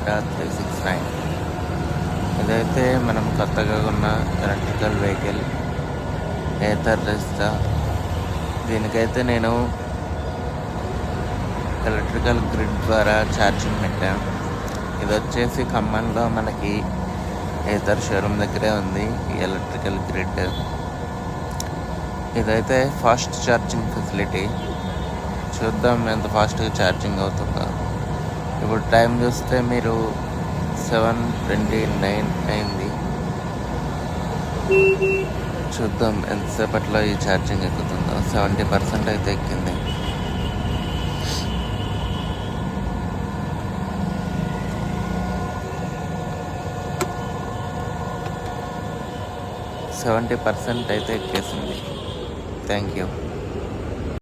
మహీంద్రా 369. ఇదైతే మనం కొత్తగా ఉన్న ఎలక్ట్రికల్ వెహికల్ ఏథర్ రెస్టా. దీనికైతే నేను ఎలక్ట్రికల్ గ్రిడ్ ద్వారా ఛార్జింగ్ పెట్టాను. ఇది వచ్చేసి ఖమ్మంలో మనకి ఏథర్ షోరూమ్ దగ్గరే ఉంది ఈ ఎలక్ట్రికల్ గ్రిడ్. ఇదైతే ఫాస్ట్ ఛార్జింగ్ ఫెసిలిటీ. చూద్దాం ఎంత ఫాస్ట్గా ఛార్జింగ్ అవుతుందో. ఇప్పుడు టైం చూస్తే మీరు 7:29 అయింది. చూద్దాం ఎంతసేపట్లో ఈ ఛార్జింగ్ ఎక్కుతుందో. 70% అయితే ఎక్కింది. సెవెంటీ 70% అయితే ఎక్కేసింది. Thank you.